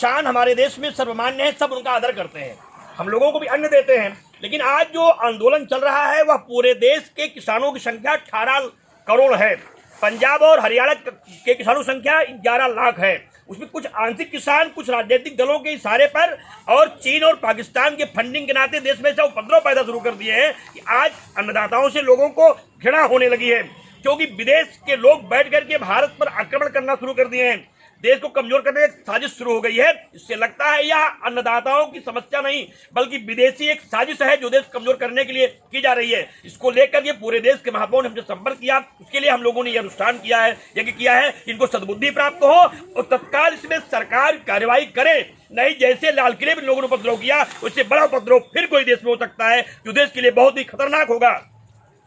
किसान हमारे देश में सर्वमान्य है, सब उनका आदर करते हैं, हम लोगों को भी अन्न देते हैं। लेकिन आज जो आंदोलन चल रहा है वह पूरे देश के किसानों की संख्या 18 करोड़ है। पंजाब और हरियाणा के किसानों की संख्या 11 लाख है। उसमें कुछ आंशिक किसान कुछ राजनीतिक दलों के इशारे पर और चीन और पाकिस्तान के फंडिंग के नाते देश में से उपद्रव पैदा शुरू कर दिए हैं कि आज अन्नदाताओं से लोगों को घृणा होने लगी है, क्योंकि विदेश के लोग बैठ करके भारत पर आक्रमण करना शुरू कर दिए हैं। देश को कमजोर करने की साजिश शुरू हो गई है। इससे लगता है यह अन्नदाताओं की समस्या नहीं बल्कि विदेशी एक साजिश है जो देश कमजोर करने के लिए की जा रही है। इसको लेकर ये पूरे देश के महापौर ने हमसे संपर्क किया, उसके लिए हम लोगों ने यह अनुष्ठान किया है, यज्ञ किया है। इनको सद्बुद्धि प्राप्त हो और तत्काल इसमें सरकार कार्रवाई करे, नहीं जैसे लाल किले में लोगों ने उपद्रव किया उससे बड़ा उपद्रव फिर कोई देश में हो सकता है जो देश के लिए बहुत ही खतरनाक होगा।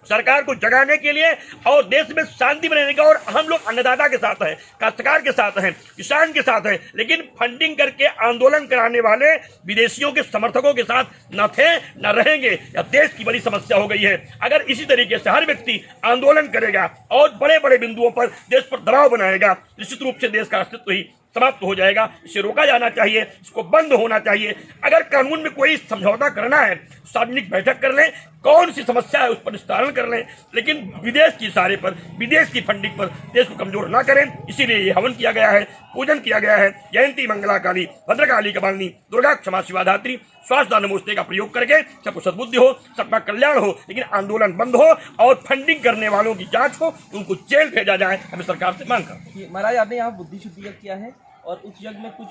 सरकार को जगाने के लिए और देश में शांति बनाने का, और हम लोग अन्नदाता के साथ हैं, काश्तकार के साथ हैं, किसान के साथ हैं, लेकिन फंडिंग करके आंदोलन कराने वाले विदेशियों के समर्थकों के साथ न थे न रहेंगे। यह देश की बड़ी समस्या हो गई है। अगर इसी तरीके से हर व्यक्ति आंदोलन करेगा और बड़े बड़े बिंदुओं पर देश पर दबाव बनाएगा, निश्चित रूप से देश का अस्तित्व ही समाप्त हो जाएगा। इसे रोका जाना चाहिए, इसको बंद होना चाहिए। अगर कानून में कोई समझौता करना है, सार्वजनिक बैठक कर लें, कौन सी समस्या है उस पर निस्तारण कर लें, लेकिन विदेश की इशारे पर, विदेश की फंडिंग पर देश को कमजोर ना करें। इसीलिए ये हवन किया गया है, पूजन किया गया है। जयंती मंगला काली, भद्रकाली कपालिनी, दुर्गा क्षमा शिवाधात्री, स्वास्थ्य नमोस्ते का प्रयोग करके सबको सद्बुद्धि हो, सबका कल्याण हो, लेकिन आंदोलन बंद हो और फंडिंग करने वालों की जांच हो, उनको जेल भेजा जाए, हमें सरकार से मांग करते हैं। महाराज, आपने यहाँ बुद्धि शुद्धि यज्ञ किया है और उस यज्ञ में कुछ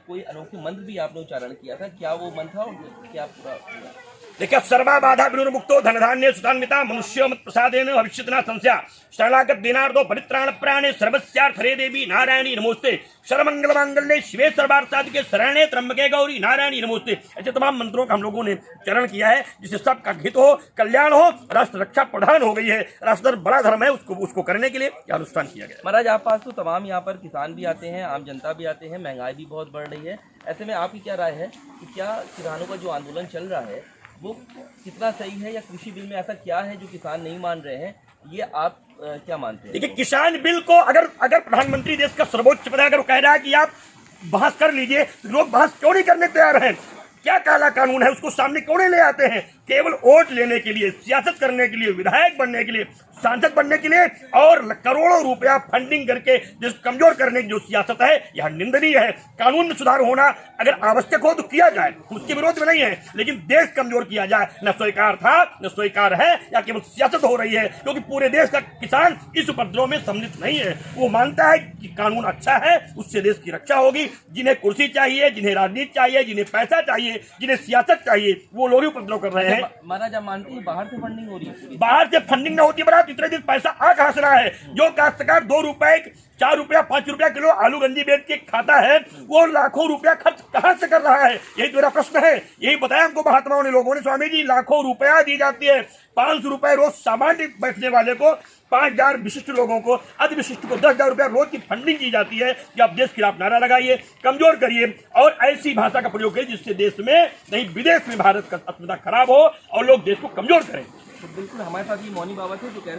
कोई अनोखे मंत्र भी आपने उच्चारण किया था, क्या वो मंत्र था और क्या पूरा? देखिए, सर्वा बाधा विनुर्मुक्तो धन धान्य सुधान्विता मनुष्यो मत प्रसादेन भविष्यति न संशया शरणागत दीनार्दो परित्राण प्राणे सर्वस्यार्थ हरे देवी नारायणी नमोस्ते सर्वमंगल मांगल्ये शिवे सर्वार्थसाधिके शरण्ये त्र्यंबके गौरी नारायणी नमोस्ते। ऐसे तमाम मंत्रों का हम लोगों ने चरण किया है जिससे सबका हित हो, कल्याण हो। राष्ट्र रक्षा प्रधान हो गई है, राष्ट्र बड़ा धर्म है, उसको करने के लिए यह अनुष्ठान किया गया। महाराज, आप पास तो तमाम यहाँ पर किसान भी आते हैं, आम जनता भी आते हैं, महंगाई भी बहुत बढ़ रही है। ऐसे में आपकी क्या राय है कि क्या किसानों का जो आंदोलन चल रहा है वो कितना सही है, या कृषि बिल में ऐसा क्या है जो किसान नहीं मान रहे हैं, ये आप क्या मानते हैं? देखिए, किसान बिल को अगर प्रधानमंत्री देश का सर्वोच्च पद है, अगर वो कह रहा है कि आप बहस कर लीजिए, तो लोग बहस क्यों नहीं करने तैयार हैं? क्या काला कानून है उसको सामने क्यों नहीं ले आते हैं? केवल वोट लेने के लिए, सियासत करने के लिए, विधायक बनने के लिए, सांसद बनने के लिए और करोड़ों रुपया फंडिंग करके जिस कमजोर करने की जो सियासत है यह निंदनीय है। कानून में सुधार होना अगर आवश्यक हो तो किया जाए, उसके विरोध में नहीं है, लेकिन देश कमजोर किया जाए न स्वीकार था न स्वीकार है, या केवल सियासत हो रही है। क्योंकि पूरे देश का किसान इस उपद्रव में सम्मिलित नहीं है। वो मानता है कि कानून अच्छा है, उससे देश की रक्षा होगी। जिन्हें कुर्सी चाहिए, जिन्हें राजनीति चाहिए, जिन्हें पैसा चाहिए, जिन्हें सियासत चाहिए, वो लोग ही उपद्रव कर रहे हैं। महाराज, आप मानते हैं बाहर से फंडिंग हो रही है? बाहर से फंडिंग ना होती है, इतने दिन पैसा आ कहां से रहा है? जो काश्तकार 2 रुपए 4 रुपया 5 रुपया किलो आलू गंजी बेच के खाता है, वो लाखों रुपया खर्च कहां से कर रहा है? यही मेरा प्रश्न है। यही बताया हमको महात्माओं ने, लोगों ने, स्वामी जी लाखों रुपया दी जाती है, 500 रुपए रोज सामान्य बैठने वाले को, 5000 विशिष्ट लोगों को, अति विशिष्ट को 10,000 रुपया रोज की फंडिंग की जाती है कि आप देश के खिलाफ नारा लगाइए, कमजोर करिए और ऐसी भाषा का प्रयोग करिए जिससे देश में नहीं विदेश में भारत का अस्मिता खराब हो और लोग देश को कमजोर करें। तो बिल्कुल हमारे साथ ये मौनी बाबा थे जो कह